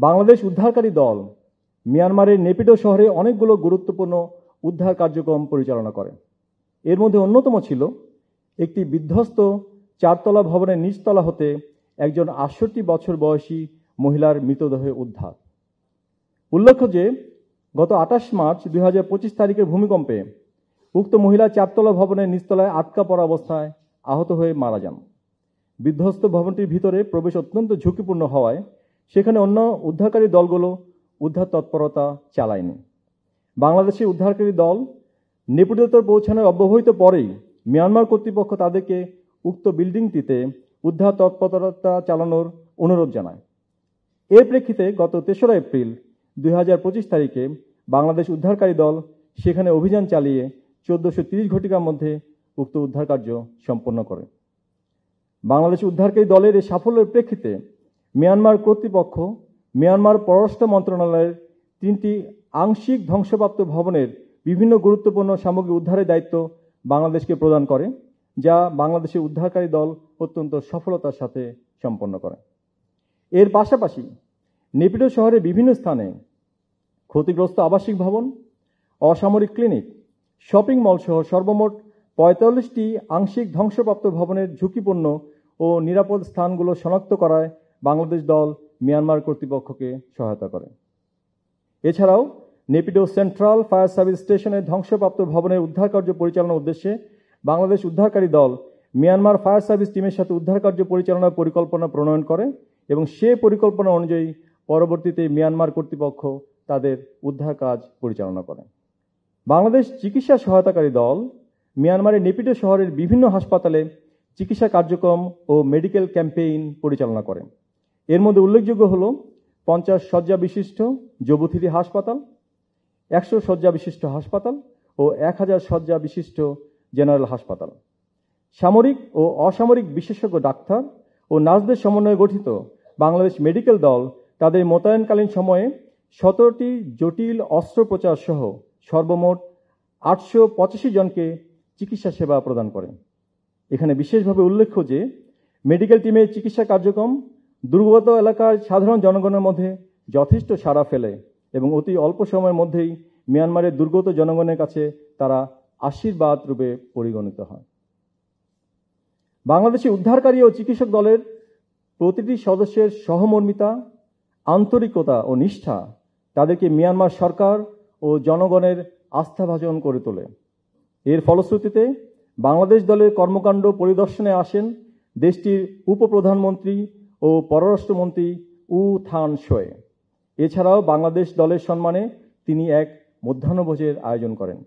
বাংলাদেশ উদ্ধারকারী দল মিয়ানমারের নেপিডো শহরে অনেকগুলো গুরুত্বপূর্ণ উদ্ধার কার্যক্রম পরিচালনা করে। এর মধ্যে অন্যতম ছিল একটি বিধ্বস্ত 4তলা ভবনের নিচতলা হতে একজন 68 বছর বয়সী মহিলার মৃতদেহ উদ্ধার। উল্লেখ্য যে গত 28 মার্চ 2025 তারিখের ভূমিকম্পে উক্ত মহিলা 4তলা ভবনের নিচতলায় আটকা পড়া অবস্থায় আহত হয়ে মারা যান। বিধ্বস্ত ভবনটির ভিতরে প্রবেশ অত্যন্ত ঝুঁকিপূর্ণ হওয়ায় সেখানে অন্য উদ্ধারকারী দলগুলো উদ্ধার তৎপরতা চালায়নি। বাংলাদেশের উদ্ধারকারী দল নেপিডোতে পৌঁছানোর অব্যবহিত পরেই মিয়ানমার কর্তৃপক্ষ তাদেরকে উক্ত বিল্ডিংটিতে উদ্ধার তৎপরতা চালানোর অনুরোধ জানায়। এর প্রেক্ষিতে গত 3রা এপ্রিল 2025 তারিখে বাংলাদেশ উদ্ধারকারী দল সেখানে অভিযান চালিয়ে 1430 ঘটিকার মধ্যে উক্ত উদ্ধার কার্য সম্পন্ন করে। বাংলাদেশ উদ্ধারকারী দলের এই সাফল্যের প্রেক্ষিতে মিয়ানমার কর্তৃপক্ষ মিয়ানমার পররাষ্ট্র মন্ত্রণালয়ের 3টি আংশিক ধ্বংসপ্রাপ্ত ভবনের বিভিন্ন গুরুত্বপূর্ণ সামগ্রী উদ্ধারের দায়িত্ব বাংলাদেশকে প্রদান করে, যা বাংলাদেশের উদ্ধারকারী দল অত্যন্ত সফলতার সাথে সম্পন্ন করে। এর পাশাপাশি নেপিডো শহরের বিভিন্ন স্থানে ক্ষতিগ্রস্ত আবাসিক ভবন, অসামরিক ক্লিনিক, শপিং মল সহ সর্বমোট 45টি আংশিক ধ্বংসপ্রাপ্ত ভবনের ঝুঁকিপূর্ণ ও নিরাপদ স্থানগুলো শনাক্ত করায় বাংলাদেশ দল মিয়ানমার কর্তৃপক্ষকে সহায়তা করে। এছাড়াও নেপিডো সেন্ট্রাল ফায়ার সার্ভিস স্টেশনের ধ্বংসপ্রাপ্ত ভবনের উদ্ধার কার্য পরিচালনার উদ্দেশ্যে বাংলাদেশ উদ্ধারকারী দল মিয়ানমার ফায়ার সার্ভিস টিমের সাথে উদ্ধার কার্য পরিচালনার পরিকল্পনা প্রণয়ন করে এবং সে পরিকল্পনা অনুযায়ী পরবর্তীতে মিয়ানমার কর্তৃপক্ষ তাদের উদ্ধার কাজ পরিচালনা করে। বাংলাদেশ চিকিৎসা সহায়তাকারী দল মিয়ানমারের নেপিডো শহরের বিভিন্ন হাসপাতালে চিকিৎসা কার্যক্রম ও মেডিকেল ক্যাম্পেইন পরিচালনা করে। এর মধ্যে উল্লেখযোগ্য হল 50 শয্যা বিশিষ্ট জবুথিরি হাসপাতাল, 100 শয্যা বিশিষ্ট হাসপাতাল ও 1000 শয্যা বিশিষ্ট জেনারেল হাসপাতাল। সামরিক ও অসামরিক বিশেষজ্ঞ ডাক্তার ও নার্সদের সমন্বয়ে গঠিত বাংলাদেশ মেডিকেল দল তাদের মোতায়েনকালীন সময়ে 17টি জটিল অস্ত্রোপচার সহ সর্বমোট 885 জনকে চিকিৎসা সেবা প্রদান করে। এখানে বিশেষভাবে উল্লেখ্য যে মেডিকেল টিমের চিকিৎসা কার্যক্রম দুর্গত এলাকার সাধারণ জনগণের মধ্যে যথেষ্ট সাড়া ফেলে এবং অতি অল্প সময়ের মধ্যেই মিয়ানমারের দুর্গত জনগণের কাছে তারা আশীর্বাদ রূপে পরিগণিত হয়। বাংলাদেশের উদ্ধারকারী ও চিকিৎসক দলের প্রতিটি সদস্যের সহমর্মিতা, আন্তরিকতা ও নিষ্ঠা তাদেরকে মিয়ানমার সরকার ও জনগণের আস্থাভাজন করে তোলে। এর ফলশ্রুতিতে বাংলাদেশ দলের কর্মকাণ্ড পরিদর্শনে আসেন দেশটির উপপ্রধানমন্ত্রী ও পররাষ্ট্রমন্ত্রী উ থান শোয়ে। এছাড়াও বাংলাদেশ দলের সম্মানে তিনি এক মধ্যাহ্নভোজের আয়োজন করেন।